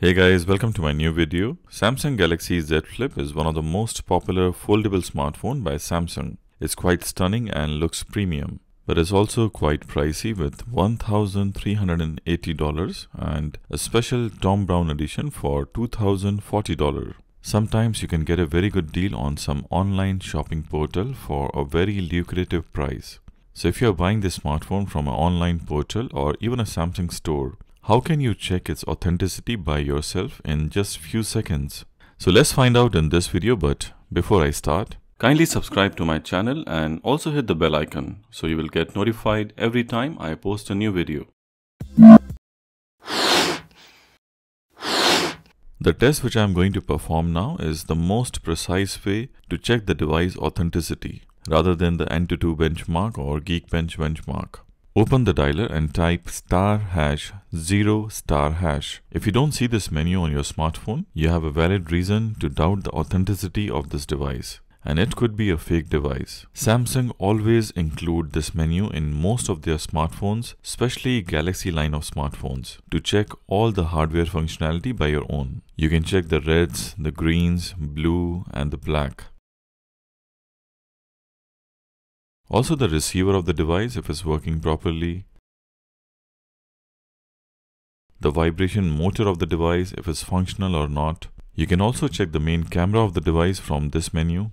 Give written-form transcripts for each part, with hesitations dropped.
Hey guys, welcome to my new video. Samsung Galaxy Z Flip is one of the most popular foldable smartphone by Samsung. It's quite stunning and looks premium, but is also quite pricey with $1,380 and a special Tom Brown edition for $2,040. Sometimes you can get a very good deal on some online shopping portal for a very lucrative price. So if you are buying this smartphone from an online portal or even a Samsung store, how can you check its authenticity by yourself in just few seconds? So let's find out in this video, but before I start, kindly subscribe to my channel and also hit the bell icon so you will get notified every time I post a new video. The test which I am going to perform now is the most precise way to check the device authenticity rather than the AnTuTu benchmark or Geekbench benchmark. Open the dialer and type *#0*#. If you don't see this menu on your smartphone, you have a valid reason to doubt the authenticity of this device, and it could be a fake device. Samsung always include this menu in most of their smartphones, especially Galaxy line of smartphones, to check all the hardware functionality by your own. You can check the reds, the greens, blue, and the black. Also the receiver of the device if it's working properly, the vibration motor of the device if it's functional or not. You can also check the main camera of the device from this menu.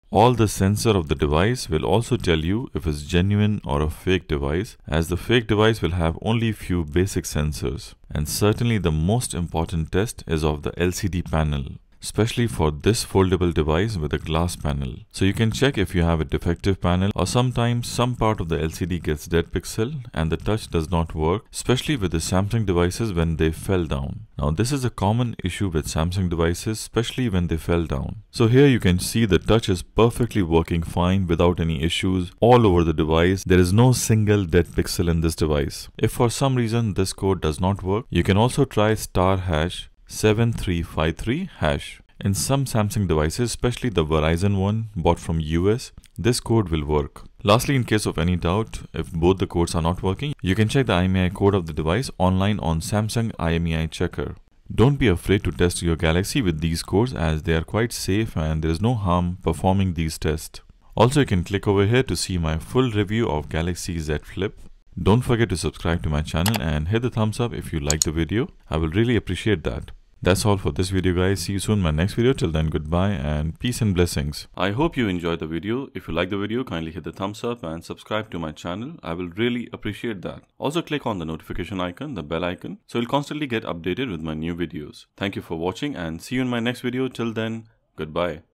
All the sensor of the device will also tell you if it's genuine or a fake device, as the fake device will have only few basic sensors. And certainly the most important test is of the LCD panel, especially for this foldable device with a glass panel. So you can check if you have a defective panel, or sometimes some part of the LCD gets dead pixel and the touch does not work, especially with the Samsung devices when they fell down. Now this is a common issue with Samsung devices, especially when they fell down. So here you can see the touch is perfectly working fine without any issues all over the device. There is no single dead pixel in this device. If for some reason this code does not work, you can also try *#7353#. In some Samsung devices, especially the Verizon one bought from US, this code will work. Lastly, in case of any doubt, if both the codes are not working, you can check the IMEI code of the device online on Samsung IMEI Checker. Don't be afraid to test your Galaxy with these codes, as they are quite safe and there is no harm performing these tests. Also, you can click over here to see my full review of Galaxy Z Flip. Don't forget to subscribe to my channel and hit the thumbs up if you like the video. I will really appreciate that. That's all for this video guys. See you soon in my next video. Till then, goodbye and peace and blessings. I hope you enjoyed the video. If you like the video, kindly hit the thumbs up and subscribe to my channel. I will really appreciate that. Also click on the notification icon, the bell icon, so you'll constantly get updated with my new videos. Thank you for watching and see you in my next video. Till then, goodbye.